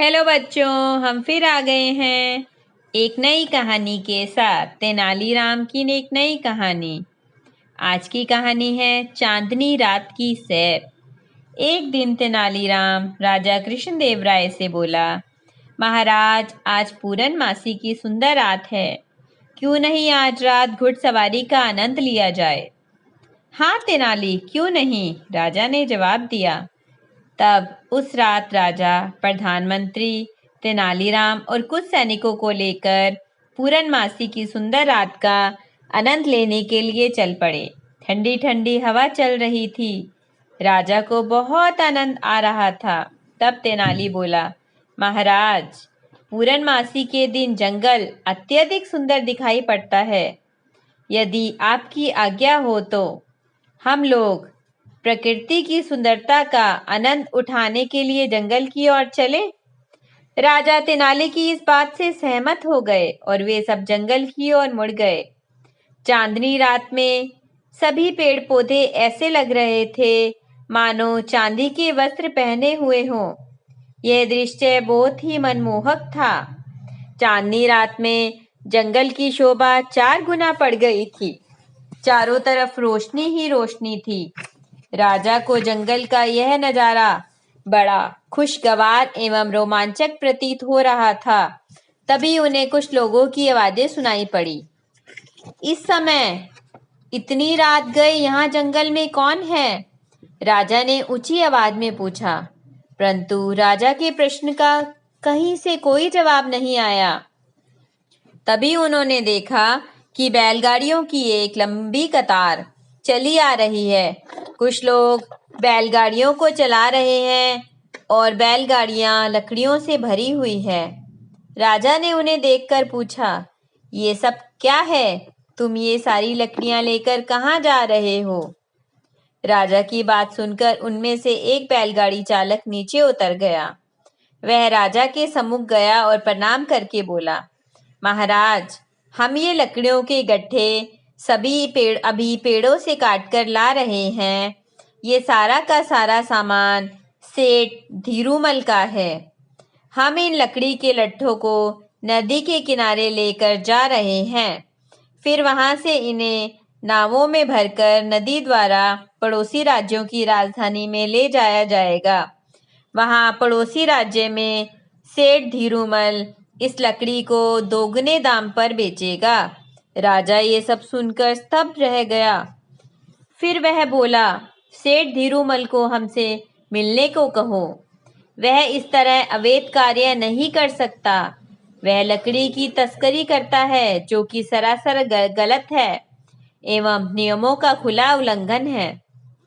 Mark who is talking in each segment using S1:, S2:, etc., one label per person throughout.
S1: Hello बच्चों, हम फिर आ गए हैं एक नई कहानी के साथ। तेनालीराम की एक नई कहानी। आज की कहानी है चांदनी रात की सैर। एक दिन तेनालीराम राजा कृष्णदेव राय से बोला, महाराज, आज पूरनमासी की सुंदर रात है। क्यों नहीं आज रात घुड़सवारी का आनंद लिया जाए। हाँ तेनाली, क्यों नहीं, राजा ने जवाब दिया। तब उस रात राजा, प्रधानमंत्री, तेनालीराम और कुछ सैनिकों को लेकर पूरनमासी की सुंदर रात का आनंद लेने के लिए चल पड़े। ठंडी ठंडी हवा चल रही थी। राजा को बहुत आनंद आ रहा था। तब तेनाली बोला, महाराज, पूरनमासी के दिन जंगल अत्यधिक सुंदर दिखाई पड़ता है। यदि आपकी आज्ञा हो तो हम लोग प्रकृति की सुंदरता का आनंद उठाने के लिए जंगल की ओर चले। राजा तेनाली की इस बात से सहमत हो गए और वे सब जंगल की ओर मुड़ गए। चांदनी रात में सभी पेड़ पौधे ऐसे लग रहे थे मानो चांदी के वस्त्र पहने हुए हों। यह दृश्य बहुत ही मनमोहक था। चांदनी रात में जंगल की शोभा 4 गुना बढ़ गई थी। चारों तरफ रोशनी ही रोशनी थी। राजा को जंगल का यह नजारा बड़ा खुशगवार एवं रोमांचक प्रतीत हो रहा था। तभी उन्हें कुछ लोगों की आवाजें सुनाई पड़ी। इस समय इतनी रात गई, यहाँ जंगल में कौन है? राजा ने ऊंची आवाज में पूछा, परंतु राजा के प्रश्न का कहीं से कोई जवाब नहीं आया। तभी उन्होंने देखा कि बैलगाड़ियों की एक लंबी कतार चली आ रही है। कुछ लोग बैलगाड़ियों को चला रहे हैं और बैलगाड़ियां लकड़ियों से भरी हुई है। राजा ने उन्हें देखकर पूछा, ये सब क्या है? तुम ये सारी लकड़ियां लेकर कहाँ जा रहे हो? राजा की बात सुनकर उनमें से एक बैलगाड़ी चालक नीचे उतर गया। वह राजा के सम्मुख गया और प्रणाम करके बोला, महाराज, हम ये लकड़ियों के गट्ठे अभी पेड़ों से काटकर ला रहे हैं। ये सारा का सारा सामान सेठ धीरूमल का है। हम इन लकड़ी के लट्ठों को नदी के किनारे लेकर जा रहे हैं। फिर वहां से इन्हें नावों में भरकर नदी द्वारा पड़ोसी राज्यों की राजधानी में ले जाया जाएगा। वहां पड़ोसी राज्य में सेठ धीरूमल इस लकड़ी को दोगुने दाम पर बेचेगा। राजा ये सब सुनकर स्तब्ध रह गया। फिर वह बोला, सेठ धीरूमल को हमसे मिलने को कहो। वह इस तरह अवैध कार्य नहीं कर सकता। वह लकड़ी की तस्करी करता है, जो कि सरासर गलत है एवं नियमों का खुला उल्लंघन है।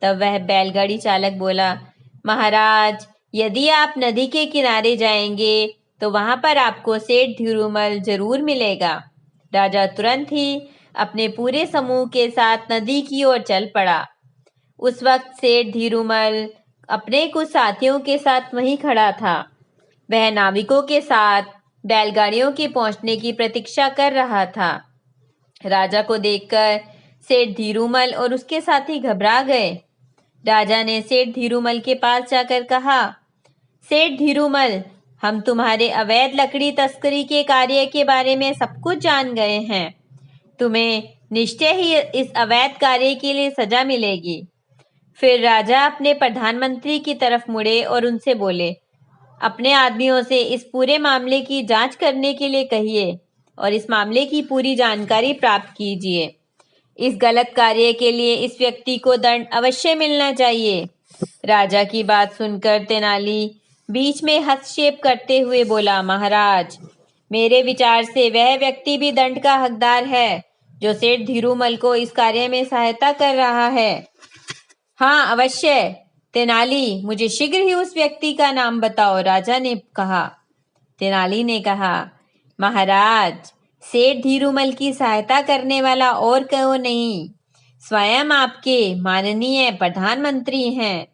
S1: तब वह बैलगाड़ी चालक बोला, महाराज, यदि आप नदी के किनारे जाएंगे तो वहां पर आपको सेठ धीरूमल जरूर मिलेगा। राजा तुरंत ही अपने पूरे समूह के साथ नदी की ओर चल पड़ा। उस वक्त सेठ धीरूमल अपने कुछ साथियों के साथ वहीं खड़ा था। वह नाविकों के साथ बैलगाड़ियों के पहुंचने की प्रतीक्षा कर रहा था। राजा को देखकर सेठ धीरूमल और उसके साथी घबरा गए। राजा ने सेठ धीरूमल के पास जाकर कहा, सेठ धीरूमल, हम तुम्हारे अवैध लकड़ी तस्करी के कार्य के बारे में सब कुछ जान गए हैं। तुम्हें निश्चय ही इस अवैध कार्य के लिए सजा मिलेगी। फिर राजा अपने प्रधानमंत्री की तरफ मुड़े और उनसे बोले, अपने आदमियों से इस पूरे मामले की जांच करने के लिए कहिए और इस मामले की पूरी जानकारी प्राप्त कीजिए। इस गलत कार्य के लिए इस व्यक्ति को दंड अवश्य मिलना चाहिए। राजा की बात सुनकर तेनाली बीच में हस्तक्षेप करते हुए बोला, महाराज, मेरे विचार से वह व्यक्ति भी दंड का हकदार है जो सेठ धीरूमल को इस कार्य में सहायता कर रहा है। हाँ अवश्य तेनाली, मुझे शीघ्र ही उस व्यक्ति का नाम बताओ, राजा ने कहा। तेनाली ने कहा, महाराज, सेठ धीरूमल की सहायता करने वाला और कोई नहीं, स्वयं आपके माननीय प्रधानमंत्री हैं।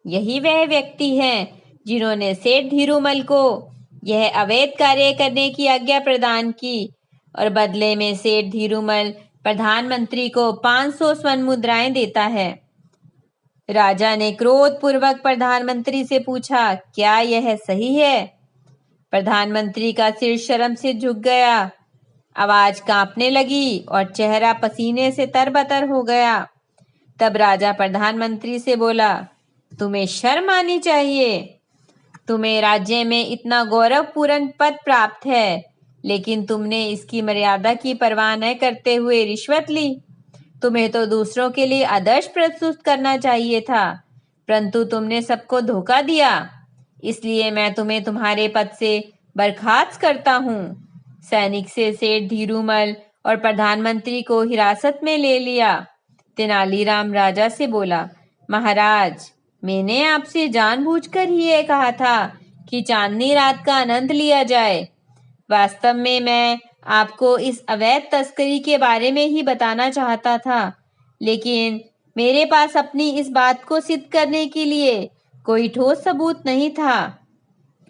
S1: यही वह व्यक्ति हैं जिन्होंने सेठ धीरूमल को यह अवैध कार्य करने की आज्ञा प्रदान की और बदले में सेठ धीरूमल प्रधानमंत्री को 500 स्वर्ण मुद्राएं देता है। राजा ने क्रोधपूर्वक प्रधानमंत्री से पूछा, क्या यह सही है? प्रधानमंत्री का सिर शर्म से झुक गया, आवाज कांपने लगी और चेहरा पसीने से तरबतर हो गया। तब राजा प्रधानमंत्री से बोला, तुम्हें शर्म आनी चाहिए। तुम्हें राज्य में इतना गौरवपूर्ण पद प्राप्त है, लेकिन तुमने इसकी मर्यादा की परवाह न करते हुए रिश्वत ली। तुम्हें तो दूसरों के लिए आदर्श प्रस्तुत करना चाहिए था, परंतु तुमने सबको धोखा दिया। इसलिए मैं तुम्हें तुम्हारे पद से बर्खास्त करता हूँ। सैनिक से सेठ धीरूमल और प्रधानमंत्री को हिरासत में ले लिया। तेनालीराम राजा से बोला, महाराज, मैंने आपसे जानबूझकर ही ये कहा था कि चांदनी रात का आनंद लिया जाए। वास्तव में मैं आपको इस अवैध तस्करी के बारे में ही बताना चाहता था, लेकिन मेरे पास अपनी इस बात को सिद्ध करने के लिए कोई ठोस सबूत नहीं था।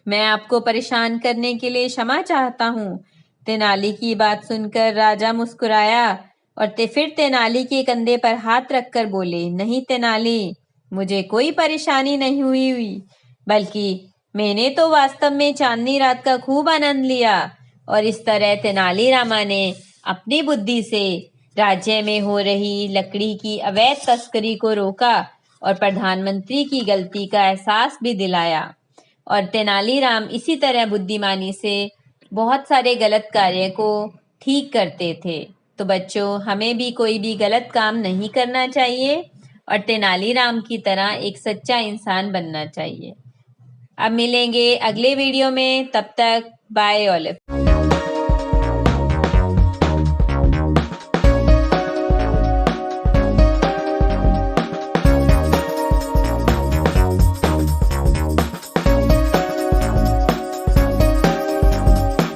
S1: मैं आपको परेशान करने के लिए क्षमा चाहता हूँ। तेनाली की बात सुनकर राजा मुस्कुराया और फिर तेनाली के कंधे पर हाथ रखकर बोले, नहीं तेनाली, मुझे कोई परेशानी नहीं हुई, बल्कि मैंने तो वास्तव में चांदनी रात का खूब आनंद लिया। और इस तरह तेनालीरामा ने अपनी बुद्धि से राज्य में हो रही लकड़ी की अवैध तस्करी को रोका और प्रधानमंत्री की गलती का एहसास भी दिलाया। और तेनालीराम इसी तरह बुद्धिमानी से बहुत सारे गलत कार्य को ठीक करते थे। तो बच्चों, हमें भी कोई भी गलत काम नहीं करना चाहिए और तेनालीराम की तरह एक सच्चा इंसान बनना चाहिए। अब मिलेंगे अगले वीडियो में, तब तक बाय ऑल।